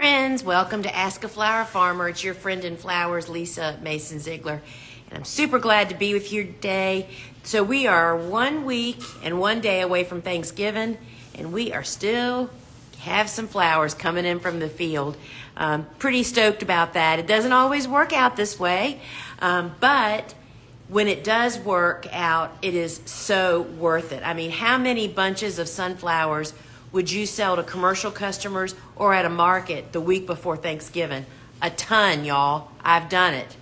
friends, welcome to Ask a Flower Farmer. It's your friend in flowers, Lisa Mason Ziegler, and I'm super glad to be with you today. So we are 1 week and 1 day away from Thanksgiving, and we are still have some flowers coming in from the field. Pretty stoked about that. It doesn't always work out this way, but when it does work out, it is so worth it. I mean, how many bunches of sunflowers would you sell to commercial customers or at a market the week before Thanksgiving? A ton, y'all. I've done it.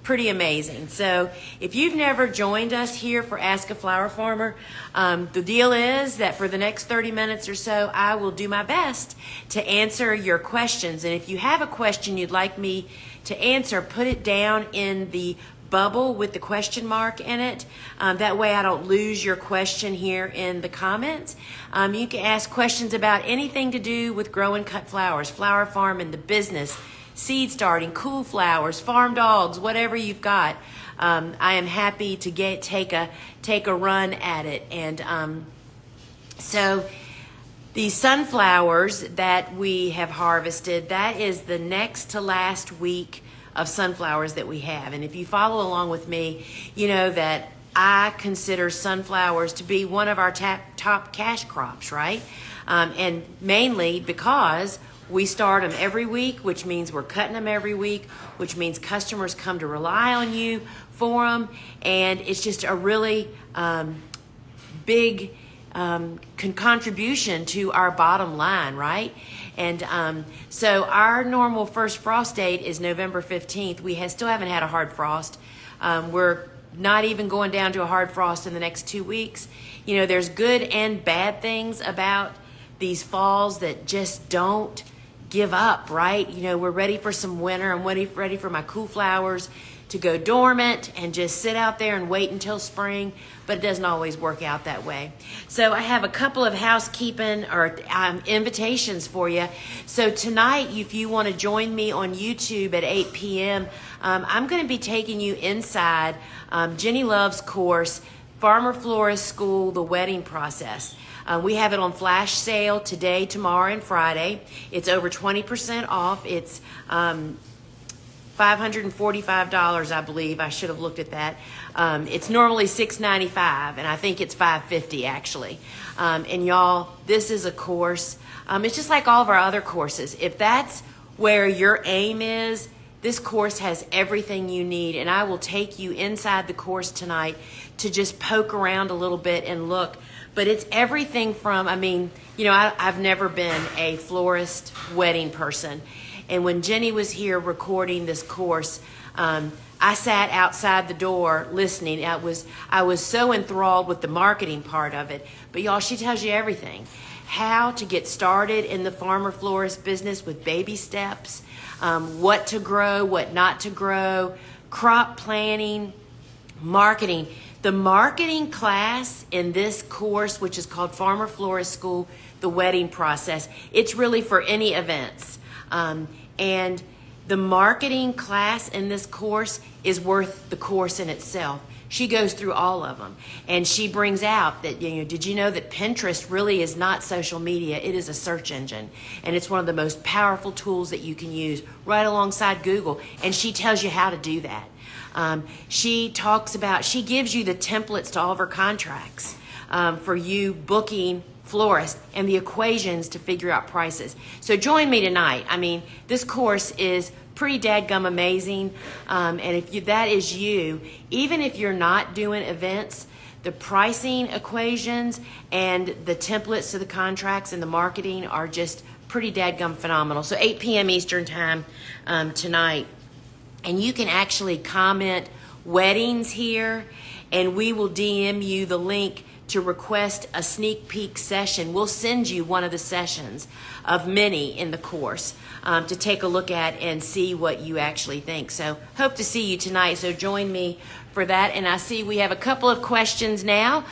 Pretty amazing. So if you've never joined us here for Ask a Flower Farmer, the deal is that for the next 30 minutes or so, I will do my best to answer your questions. And if you have a question you'd like me to answer, put it down in the bubble with the question mark in it. That way I don't lose your question here in the comments. You can ask questions about anything to do with growing cut flowers, flower farming, the business, seed starting, cool flowers, farm dogs, whatever you've got. I am happy to take a run at it. And so the sunflowers that we have harvested, that is the next to last week of sunflowers that we have. And if you follow along with me, you know that I consider sunflowers to be one of our top cash crops, right? And mainly because we start them every week, which means we're cutting them every week, which means customers come to rely on you for them. And it's just a really big contribution to our bottom line, right? And so our normal first frost date is November 15th. We still haven't had a hard frost. We're not even going down to a hard frost in the next 2 weeks. You know, there's good and bad things about these falls that just don't give up, right? You know, we're ready for some winter. I'm ready for my cool flowers to go dormant and just sit out there and wait until spring, but it doesn't always work out that way. So I have a couple of housekeeping or invitations for you. So tonight, if you want to join me on YouTube at 8 p.m., I'm going to be taking you inside Jenny Love's course, Farmer-Florist School, The Wedding Process. We have it on flash sale today, tomorrow, and Friday. It's over 20% off. It's $545, I believe. I should have looked at that. It's normally $695, and I think it's $550 actually. And y'all, this is a course. It's just like all of our other courses. If that's where your aim is, this course has everything you need, and I will take you inside the course tonight to just poke around a little bit and look. But it's everything from, I mean, you know, I've never been a florist wedding person. And when Jenny was here recording this course, I sat outside the door listening. I was so enthralled with the marketing part of it. But y'all, she tells you everything. How to get started in the farmer-florist business with baby steps, what to grow, what not to grow, crop planning, marketing. The marketing class in this course, which is called Farmer-Florist School, The Wedding Process, it's really for any events. And the marketing class in this course is worth the course in itself. She goes through all of them, and she brings out that, you know, did you know that Pinterest really is not social media? It is a search engine, and it's one of the most powerful tools that you can use right alongside Google, and she tells you how to do that. She gives you the templates to all of her contracts for you booking florist and the equations to figure out prices. So join me tonight. I mean, this course is pretty dadgum amazing. And if that is you, even if you're not doing events, the pricing equations and the templates to the contracts and the marketing are just pretty dadgum phenomenal. So 8 p.m. Eastern time tonight. And you can actually comment weddings here, and we will DM you the link to request a sneak peek session. We'll send you one of the sessions of many in the course to take a look at and see what you actually think. So hope to see you tonight. So join me for that. And I see we have a couple of questions now.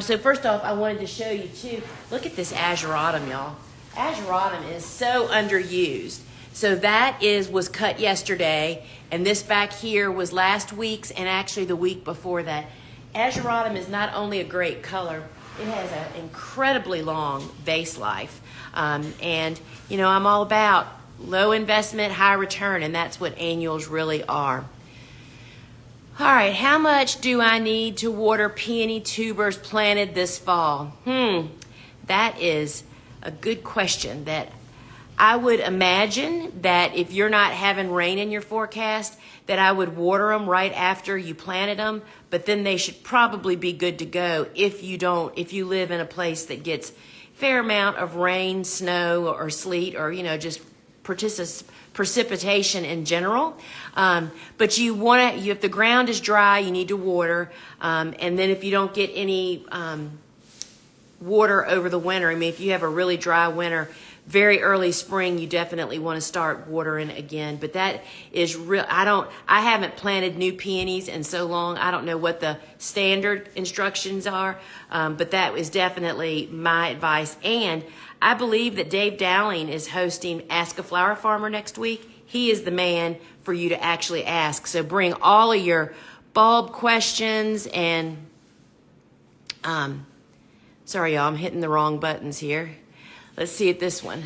So first off, I wanted to show you too. Look at this ageratum, y'all. Ageratum is so underused. So that was cut yesterday, and this back here was last week's and actually the week before that. Ageratum is not only a great color, it has an incredibly long vase life. And, you know, I'm all about Low investment, high return, and that's what annuals really are. All right, how much do I need to water peony tubers planted this fall? That is a good question. That I would imagine that if you're not having rain in your forecast, that I would water them right after you planted them, but then they should probably be good to go if you live in a place that gets fair amount of rain, snow, or sleet, or just precipitation in general. But if the ground is dry, you need to water. And then if you don't get any water over the winter, if you have a really dry winter, very early spring, you definitely want to start watering again. But that is real. I haven't planted new peonies in so long. I don't know what the standard instructions are, but that is definitely my advice. And I believe that Dave Dowling is hosting Ask a Flower Farmer next week. He is the man for you to actually ask. So bring all of your bulb questions and, sorry y'all, I'm hitting the wrong buttons here. Let's see at this one.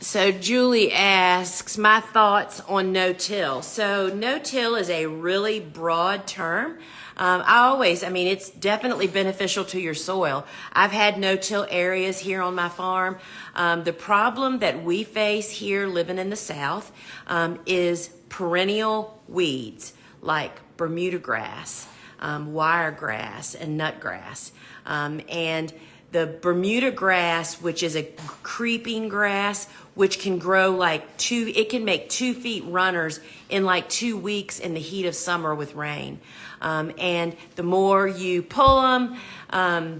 So Julie asks, my thoughts on no-till. So no-till is a really broad term. It's definitely beneficial to your soil. I've had no-till areas here on my farm. The problem that we face here living in the South is perennial weeds like Bermuda grass, wiregrass, and nutgrass. And the Bermuda grass, which is a creeping grass, which can grow it can make 2 feet runners in 2 weeks in the heat of summer with rain. And the more you pull them,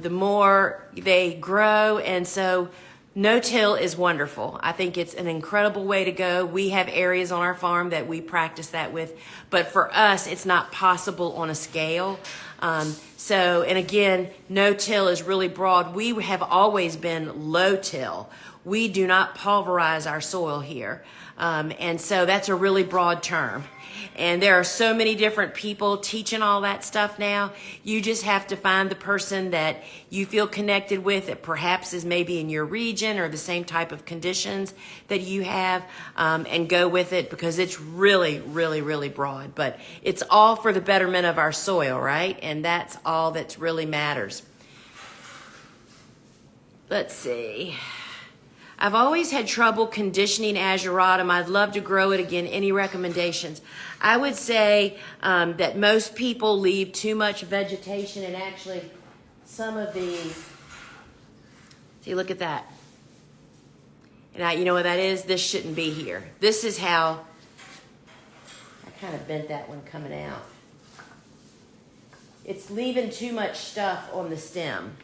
the more they grow. And so no-till is wonderful. I think it's an incredible way to go. We have areas on our farm that we practice that with, but for us, it's not possible on a scale. And again, no-till is really broad. We have always been low-till. We do not pulverize our soil here. And so that's a really broad term. And there are so many different people teaching all that stuff now. You just have to find the person that you feel connected with that perhaps is maybe in your region or the same type of conditions that you have, and go with it, because it's really, really, really broad. But it's all for the betterment of our soil, right? And that's all that really matters. Let's see. I've always had trouble conditioning ageratum. I'd love to grow it again. Any recommendations? I would say that most people leave too much vegetation, and actually some of these, see, look at that. And you know what that is? This shouldn't be here. This is how, I kind of bent that one coming out. It's leaving too much stuff on the stem.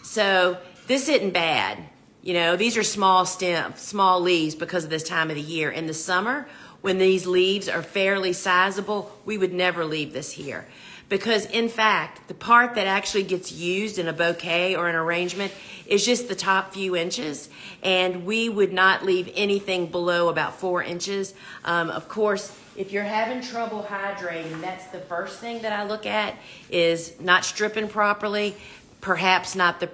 So this isn't bad. These are small leaves because of this time of the year. In the summer, when these leaves are fairly sizable, we would never leave this here. Because in fact, the part that actually gets used in a bouquet or an arrangement is just the top few inches. And we would not leave anything below about 4 inches. Of course, if you're having trouble hydrating, that's the first thing that I look at, is not stripping properly, perhaps not the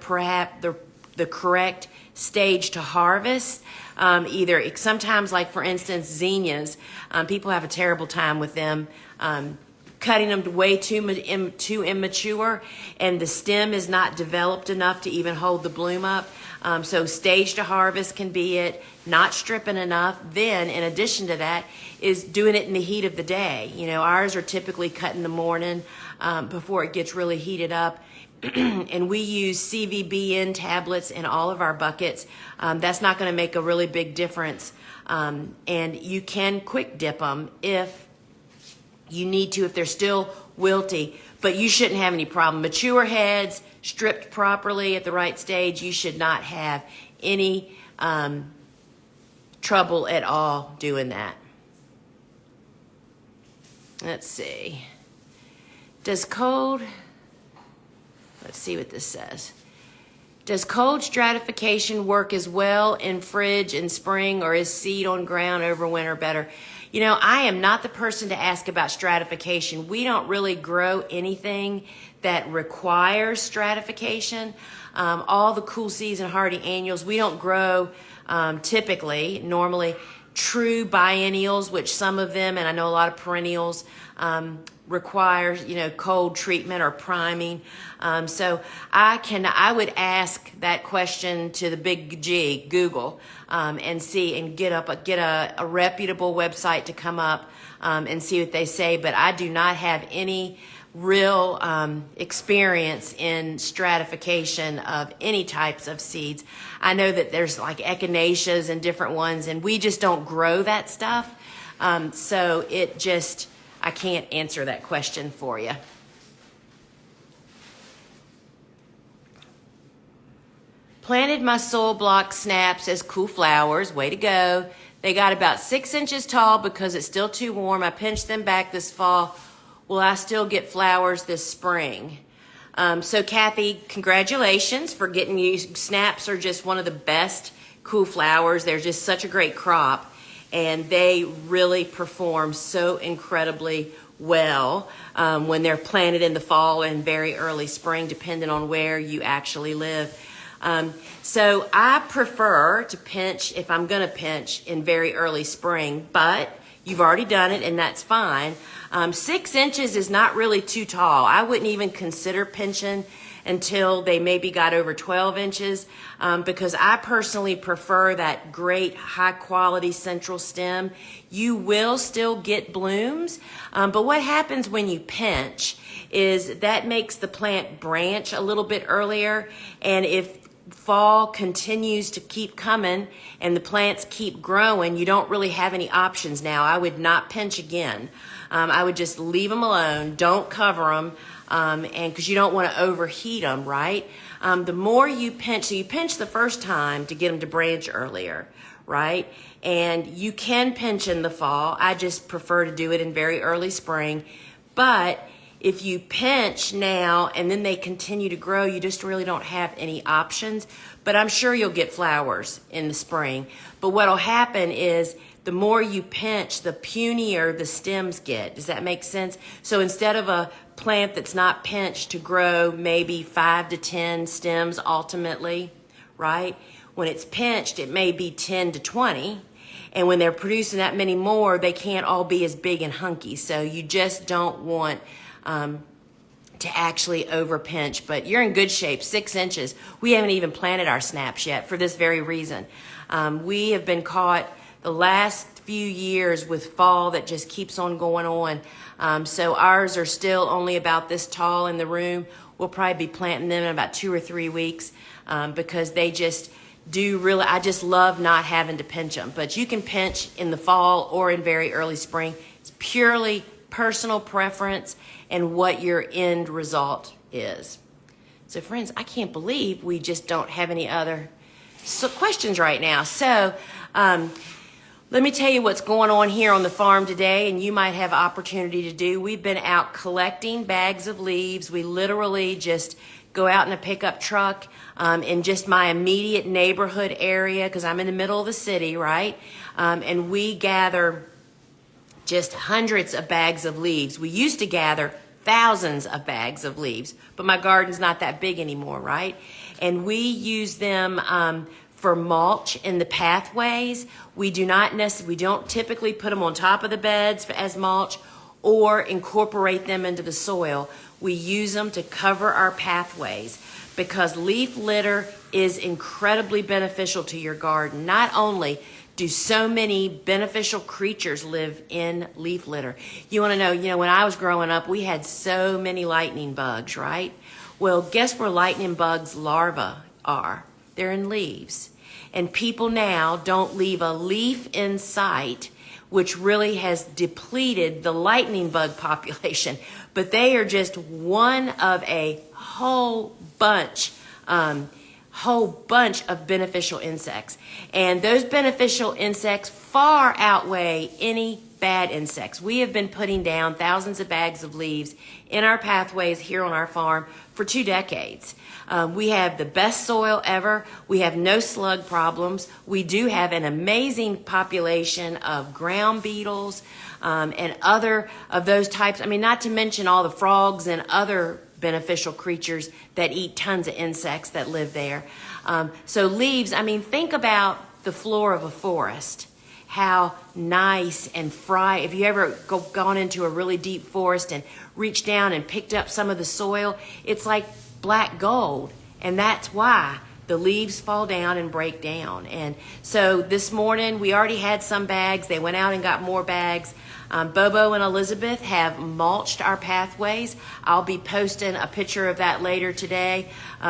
correct stage to harvest. Either sometimes, like for instance, zinnias, people have a terrible time with them, cutting them way too immature, and the stem is not developed enough to even hold the bloom up. So stage to harvest can be it, not stripping enough. Then in addition to that is doing it in the heat of the day. Ours are typically cut in the morning before it gets really heated up. And we use CVBN tablets in all of our buckets. That's not going to make a really big difference. And you can quick dip them if you need to, if they're still wilty, but you shouldn't have any problem. Mature heads, stripped properly at the right stage, you should not have any trouble at all doing that. Let's see. Let's see what this says. Does cold stratification work as well in fridge in spring, or is seed on ground over winter better? I am not the person to ask about stratification. We don't really grow anything that requires stratification. All the cool seeds and hardy annuals, we don't grow normally true biennials, which some of them, and I know a lot of perennials, require, cold treatment or priming. So I would ask that question to the big G, Google, and see and get a reputable website to come up and see what they say. But I do not have any real experience in stratification of any types of seeds. I know that there's like echinaceas and different ones, and we just don't grow that stuff. So I can't answer that question for you. Planted my soil block snaps as cool flowers. Way to go. They got about 6 inches tall because it's still too warm. I pinched them back this fall. Will I still get flowers this spring? So Kathy, congratulations for getting you. Snaps are just one of the best cool flowers. They're just such a great crop, and they really perform so incredibly well when they're planted in the fall and very early spring, depending on where you actually live. So I prefer to pinch, if I'm going to pinch, in very early spring, but you've already done it, and that's fine. 6 inches is not really too tall. I wouldn't even consider pinching until they maybe got over 12 inches because I personally prefer that great high quality central stem. You will still get blooms, but what happens when you pinch is that makes the plant branch a little bit earlier, and if fall continues to keep coming and the plants keep growing, you don't really have any options now. I would not pinch again. I would just leave them alone. Don't cover them, and because you don't want to overheat them, right? The more you pinch, so you pinch the first time to get them to branch earlier, right? And you can pinch in the fall. I just prefer to do it in very early spring. But if you pinch now and then they continue to grow, you just really don't have any options. But I'm sure you'll get flowers in the spring. But what'll happen is the more you pinch, the punier the stems get. Does that make sense? So instead of a plant that's not pinched to grow maybe 5 to 10 stems ultimately, right? When it's pinched, it may be 10 to 20. And when they're producing that many more, they can't all be as big and hunky. So you just don't want to actually over pinch, but you're in good shape. 6 inches. We haven't even planted our snaps yet for this very reason. We have been caught the last few years with fall that just keeps on going on. So ours are still only about this tall in the room. We'll probably be planting them in about 2 or 3 weeks because they just do really, I just love not having to pinch them. But you can pinch in the fall or in very early spring. It's purely personal preference and what your end result is. So friends, I can't believe we just don't have any other questions right now. So let me tell you what's going on here on the farm today, and you might have opportunity to do. We've been out collecting bags of leaves. We literally just go out in a pickup truck in just my immediate neighborhood area because I'm in the middle of the city, right? And we gather just hundreds of bags of leaves. We used to gather thousands of bags of leaves, but my garden's not that big anymore, right? And we use them for mulch in the pathways. We don't typically put them on top of the beds as mulch or incorporate them into the soil. We use them to cover our pathways because leaf litter is incredibly beneficial to your garden. Not only do so many beneficial creatures live in leaf litter. You want to know, when I was growing up, we had so many lightning bugs, right? Well, guess where lightning bugs larvae are? They're in leaves. And people now don't leave a leaf in sight, which really has depleted the lightning bug population. But they are just one of a whole bunch of beneficial insects. And those beneficial insects far outweigh any bad insects. We have been putting down thousands of bags of leaves in our pathways here on our farm for 2 decades. We have the best soil ever. We have no slug problems. We do have an amazing population of ground beetles and other of those types. I mean, not to mention all the frogs and other beneficial creatures that eat tons of insects that live there. So leaves, I mean, think about the floor of a forest. How nice and if you ever gone into a really deep forest and reached down and picked up some of the soil, it's like black gold. And that's why the leaves fall down and break down. And so this morning we already had some bags. They went out and got more bags. Bobo and Elizabeth have mulched our pathways. I'll be posting a picture of that later today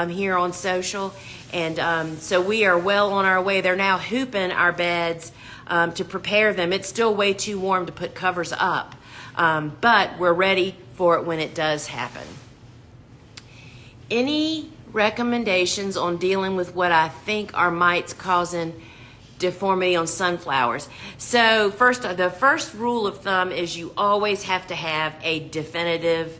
here on social. And so we are well on our way. They're now hooping our beds to prepare them. It's still way too warm to put covers up, but we're ready for it when it does happen. Any recommendations on dealing with what I think are mites causing deformity on sunflowers? So the first rule of thumb is you always have to have a definitive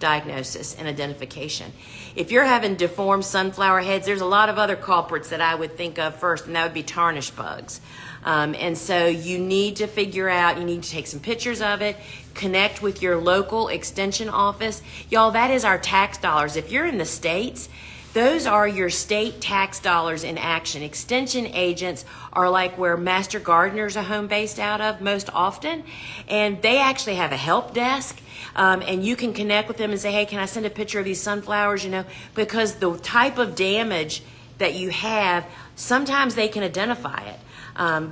diagnosis and identification. If you're having deformed sunflower heads, there's a lot of other culprits that I would think of first, and that would be tarnish bugs. And so you need to figure out, you need to take some pictures of it, connect with your local extension office. Y'all, that is our tax dollars. If you're in the States, those are your state tax dollars in action. Extension agents are like where master gardeners are home based out of most often. And they actually have a help desk. And you can connect with them and say, hey, can I send a picture of these sunflowers? You know, because the type of damage that you have, sometimes they can identify it.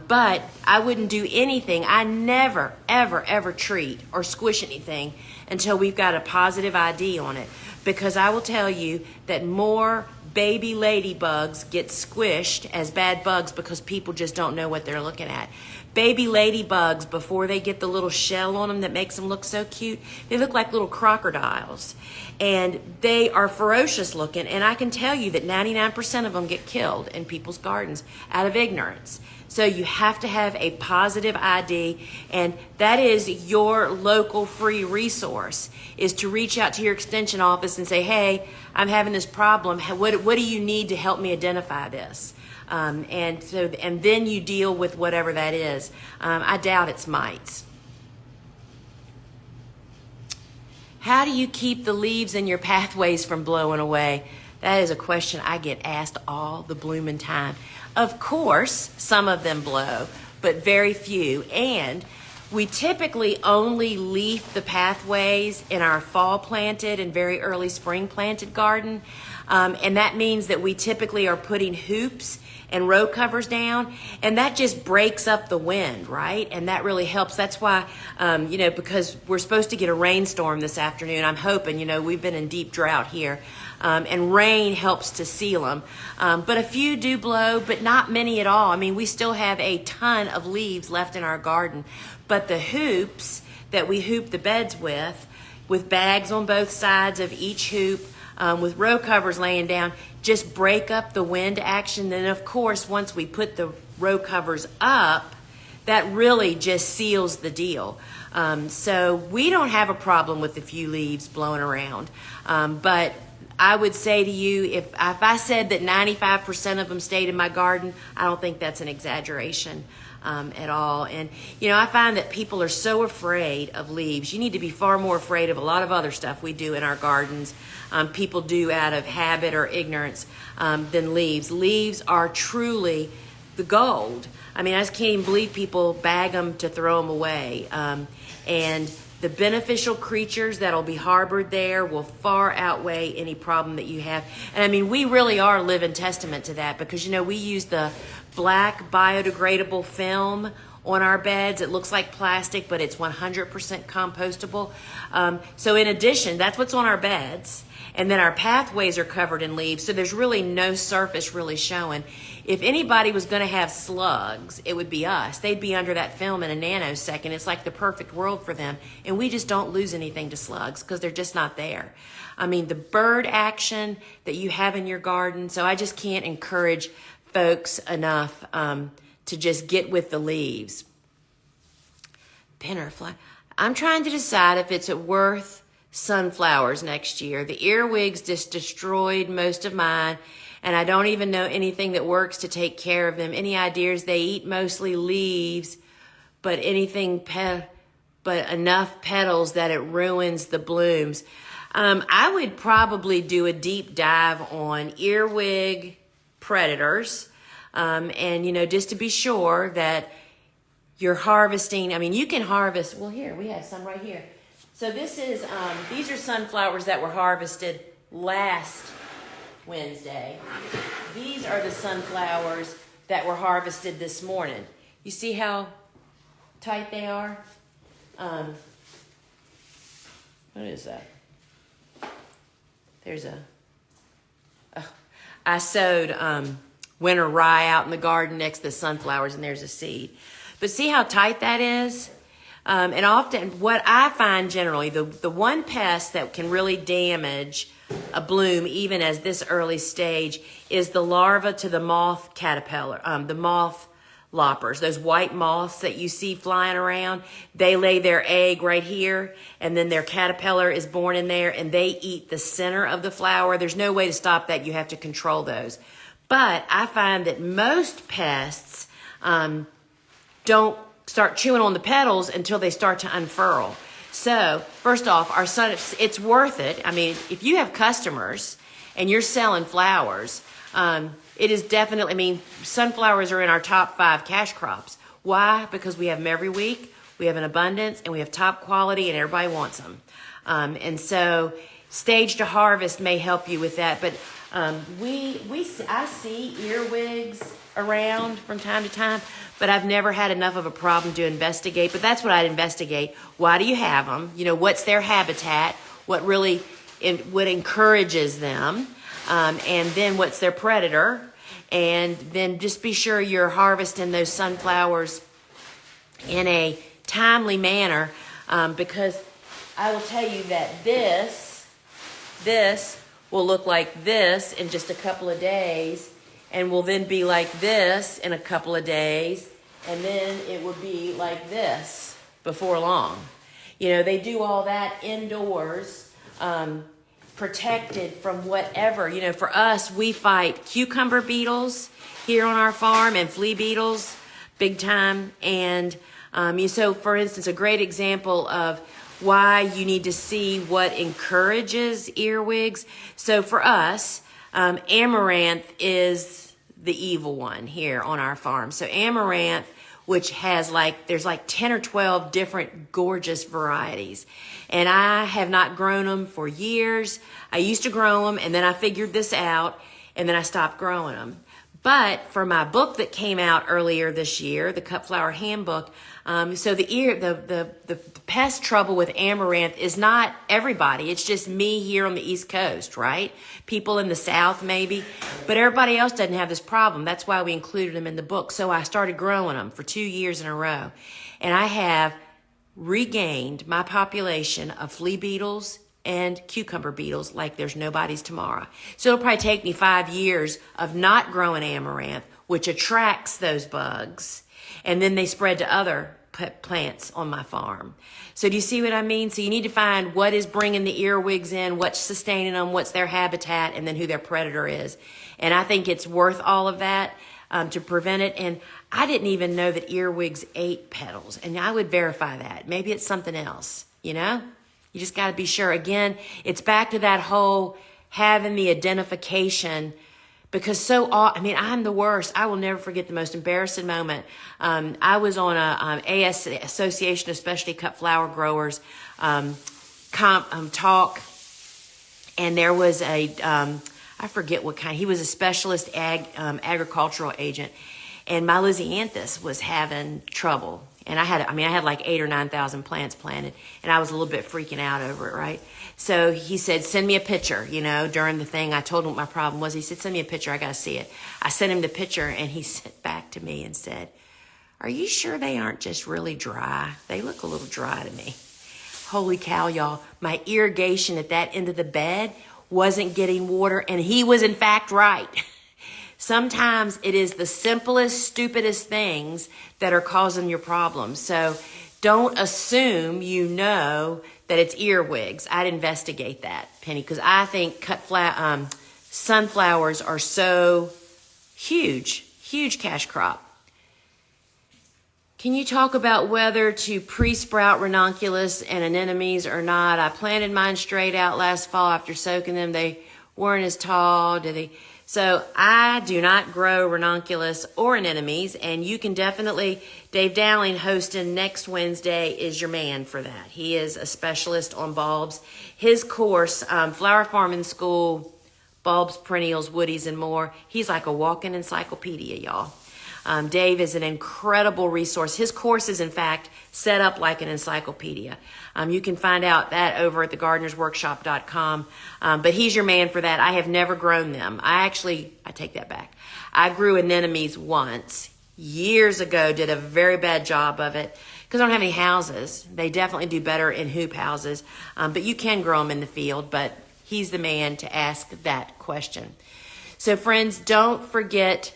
But I wouldn't do anything. I never, ever, ever treat or squish anything until we've got a positive ID on it. Because I will tell you that more baby ladybugs get squished as bad bugs because people just don't know what they're looking at. Baby ladybugs, before they get the little shell on them that makes them look so cute, they look like little crocodiles. And they are ferocious looking. And I can tell you that 99% of them get killed in people's gardens out of ignorance. So you have to have a positive ID, and that is your local free resource, is to reach out to your extension office and say, hey, I'm having this problem. What do you need to help me identify this? And then you deal with whatever that is. I doubt it's mites. How do you keep the leaves in your pathways from blowing away? That is a question I get asked all the blooming time. Of course, some of them blow, but very few. And we typically only leaf the pathways in our fall planted and very early spring planted garden. And that means that we typically are putting hoops and row covers down, and that just breaks up the wind, right? And that really helps. That's why, because we're supposed to get a rainstorm this afternoon. I'm hoping, we've been in deep drought here. And rain helps to seal them. But a few do blow, but not many at all. I mean, we still have a ton of leaves left in our garden. But the hoops that we hoop the beds with bags on both sides of each hoop, with row covers laying down, just break up the wind action. Then, of course, once we put the row covers up, that really just seals the deal. So we don't have a problem with the few leaves blowing around. But I would say to you, if I said that 95% of them stayed in my garden, I don't think that's an exaggeration at all. And, I find that people are so afraid of leaves. You need to be far more afraid of a lot of other stuff we do in our gardens. People do out of habit or ignorance than leaves. Leaves are truly the gold. I mean, I just can't even believe people bag them to throw them away. And the beneficial creatures that'll be harbored there will far outweigh any problem that you have. And I mean, we really are living testament to that because, we use the black biodegradable film on our beds. It looks like plastic, but it's 100% compostable. So in addition, that's what's on our beds. And then our pathways are covered in leaves, so there's really no surface really showing. If anybody was going to have slugs, it would be us. They'd be under that film in a nanosecond. It's like the perfect world for them. And we just don't lose anything to slugs because they're just not there. I mean, the bird action that you have in your garden, so I just can't encourage folks enough to just get with the leaves. Pinner fly. I'm trying to decide if it's worth sunflowers next year. The earwigs just destroyed most of mine, and I don't even know anything that works to take care of them. Any ideas? They eat mostly leaves, but enough petals that it ruins the blooms. I would probably do a deep dive on earwig predators. And, you know, just to be sure that you're harvesting. I mean, you can harvest. Well, here, we have some right here. So this is, these are sunflowers that were harvested last Wednesday. These are the sunflowers that were harvested this morning. You see how tight they are? What is that? There's a, I sowed winter rye out in the garden next to the sunflowers, and there's a seed. But see how tight that is? And often what I find generally, the one pest that can really damage a bloom, even as this early stage, is the larva to the moth caterpillar, the moth loppers, those white moths that you see flying around. They lay their egg right here, and then their caterpillar is born in there, and they eat the center of the flower. There's no way to stop that. You have to control those. But I find that most pests don't start chewing on the petals until they start to unfurl. So, first off, it's worth it. I mean, if you have customers and you're selling flowers, it is definitely, I mean, sunflowers are in our top 5 cash crops. Why? Because we have them every week, we have an abundance, and we have top quality, and everybody wants them. And so, stage to harvest may help you with that. But I see earwigs around from time to time, but I've never had enough of a problem to investigate. But that's what I'd investigate. Why do you have them? You know, what's their habitat? What really, what encourages them? And then what's their predator? And then just be sure you're harvesting those sunflowers in a timely manner, because I will tell you that this will look like this in just a couple of days, and will then be like this in a couple of days, and then it will be like this before long. You know, they do all that indoors, protected from whatever. You know, for us, we fight cucumber beetles here on our farm and flea beetles big time. And so, for instance, a great example of why you need to see what encourages earwigs. So for us, amaranth is the evil one here on our farm. So amaranth, which has there's 10 or 12 different gorgeous varieties. And I have not grown them for years. I used to grow them, and then I figured this out, and then I stopped growing them. But for my book that came out earlier this year, the Cut Flower Handbook, so the pest trouble with amaranth is not everybody. It's just me here on the East Coast, right? People in the South maybe, but everybody else doesn't have this problem. That's why we included them in the book. So I started growing them for 2 years in a row, and I have regained my population of flea beetles and cucumber beetles like there's nobody's tomorrow. So it'll probably take me 5 years of not growing amaranth, which attracts those bugs, and then they spread to other plants on my farm. So do you see what I mean? So you need to find what is bringing the earwigs in, what's sustaining them, what's their habitat, and then who their predator is. And I think it's worth all of that to prevent it. And I didn't even know that earwigs ate petals, and I would verify that. Maybe it's something else, you know? You just got to be sure. Again, it's back to that whole having the identification, because I'm the worst. I will never forget the most embarrassing moment. I was on a AS, Association of Specialty Cut Flower Growers talk, and there was I forget what kind. He was a specialist agricultural agent, and my Lysianthus was having trouble. And I had like 8,000 or 9,000 plants planted, and I was a little bit freaking out over it, right? So he said, send me a picture, during the thing. I told him what my problem was. He said, send me a picture. I got to see it. I sent him the picture, and he sent back to me and said, are you sure they aren't just really dry? They look a little dry to me. Holy cow, y'all. My irrigation at that end of the bed wasn't getting water, and he was in fact right. Sometimes it is the simplest, stupidest things that are causing your problems. So don't assume you know that it's earwigs. I'd investigate that, Penny, because I think sunflowers are so huge cash crop. Can you talk about whether to pre-sprout ranunculus and anemones or not? I planted mine straight out last fall after soaking them. They weren't as tall. So I do not grow ranunculus or anemones, and you can definitely, Dave Dowling hosting next Wednesday is your man for that. He is a specialist on bulbs. His course, Flower Farming School, bulbs, perennials, woodies, and more. He's like a walking encyclopedia, y'all. Dave is an incredible resource. His course is, in fact, set up like an encyclopedia. You can find out that over at thegardenersworkshop.com. But he's your man for that. I have never grown them. I take that back. I grew anemones once, years ago, did a very bad job of it because I don't have any houses. They definitely do better in hoop houses. But you can grow them in the field, but he's the man to ask that question. So friends, don't forget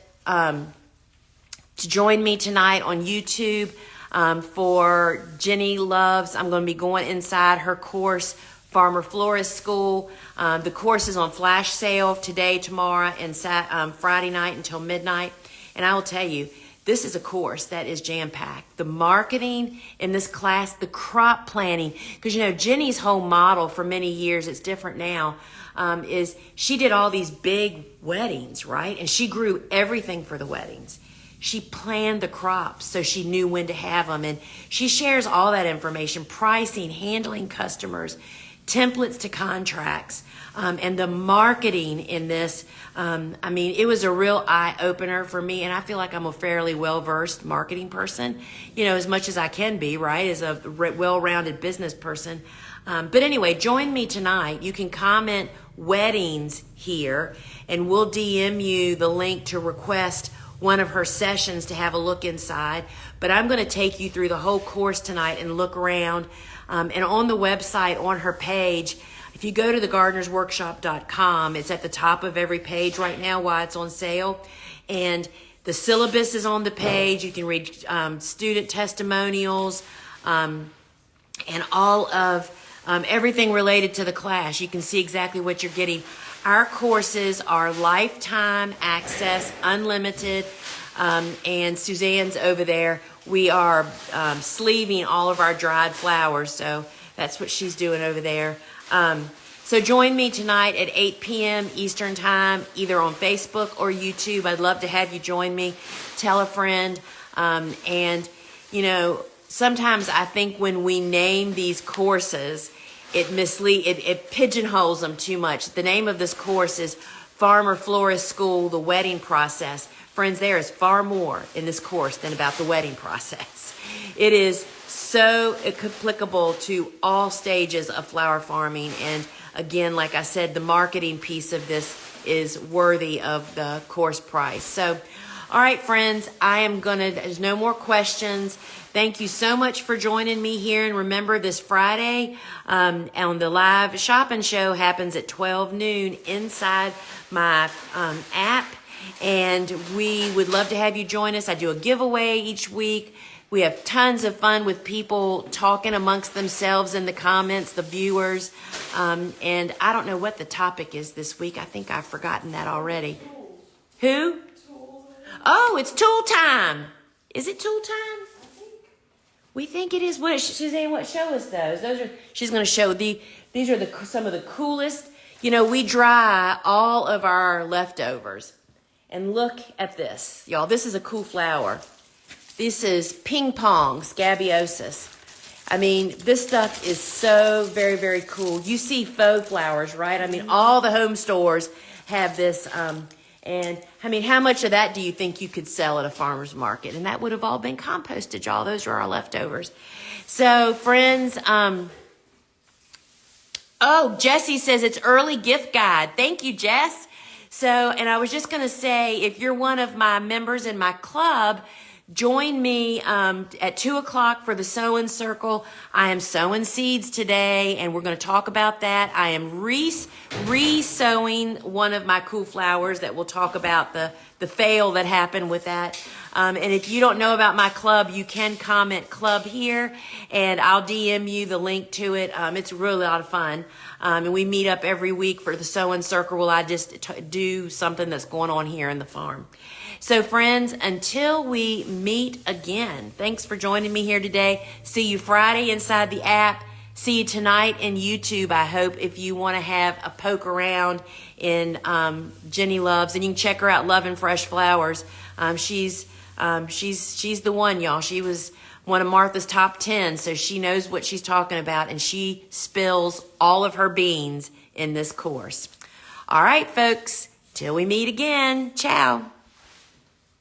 to join me tonight on YouTube for Jenny Loves. I'm going to be going inside her course, Farmer-Florist School. The course is on flash sale today, tomorrow, and Friday night until midnight. And I will tell you, this is a course that is jam-packed. The marketing in this class, the crop planning, because Jenny's whole model for many years, it's different now, is she did all these big weddings, right? And she grew everything for the weddings. She planned the crops so she knew when to have them. And she shares all that information, pricing, handling customers, templates to contracts, and the marketing in this. It was a real eye-opener for me. And I feel like I'm a fairly well-versed marketing person, as much as I can be, right, as a well-rounded business person. But anyway, join me tonight. You can comment weddings here, and we'll DM you the link to request one of her sessions to have a look inside. But I'm going to take you through the whole course tonight and look around. And on the website, on her page, if you go to thegardenersworkshop.com, it's at the top of every page right now while it's on sale. And the syllabus is on the page. You can read student testimonials and all of everything related to the class. You can see exactly what you're getting. Our courses are lifetime access, unlimited, and Suzanne's over there. We are sleeving all of our dried flowers, so that's what she's doing over there. So join me tonight at 8 p.m. Eastern Time, either on Facebook or YouTube. I'd love to have you join me. Tell a friend. Sometimes I think when we name these courses, it pigeonholes them too much. The name of this course is Farmer-Florist School, the wedding process. Friends, there is far more in this course than about the wedding process. It is so applicable to all stages of flower farming. And again, like I said, the marketing piece of this is worthy of the course price. So, all right, friends, there's no more questions. Thank you so much for joining me here. And remember, this Friday on the live shopping show happens at 12 noon inside my app. And we would love to have you join us. I do a giveaway each week. We have tons of fun with people talking amongst themselves in the comments, the viewers. And I don't know what the topic is this week. I think I've forgotten that already. Who? Oh, it's tool time. Is it tool time? We think it is. Suzanne, show us those. She's going to show these are some of the coolest. We dry all of our leftovers. And look at this, y'all. This is a cool flower. This is ping pong scabbiosus. This stuff is so very, very cool. You see faux flowers, right? All the home stores have this. And how much of that do you think you could sell at a farmer's market? And that would have all been composted, y'all. Those are our leftovers. So, friends, Jessie says it's early gift guide. Thank you, Jess. So, and I was just going to say, if you're one of my members in my club, join me at 2 o'clock for the sowing circle. I am sowing seeds today, and we're going to talk about that. I am re-sowing one of my cool flowers that we'll talk about the fail that happened with that. And if you don't know about my club, you can comment club here, and I'll DM you the link to it. It's really a lot of fun. And we meet up every week for the sowing circle. I just do something that's going on here in the farm. So friends, until we meet again, thanks for joining me here today. See you Friday inside the app. See you tonight in YouTube, I hope, if you want to have a poke around in Jenny Loves. And you can check her out, Loving Fresh Flowers. She's the one, y'all. She was one of Martha's top 10, so she knows what she's talking about, and she spills all of her beans in this course. All right, folks, till we meet again. Ciao.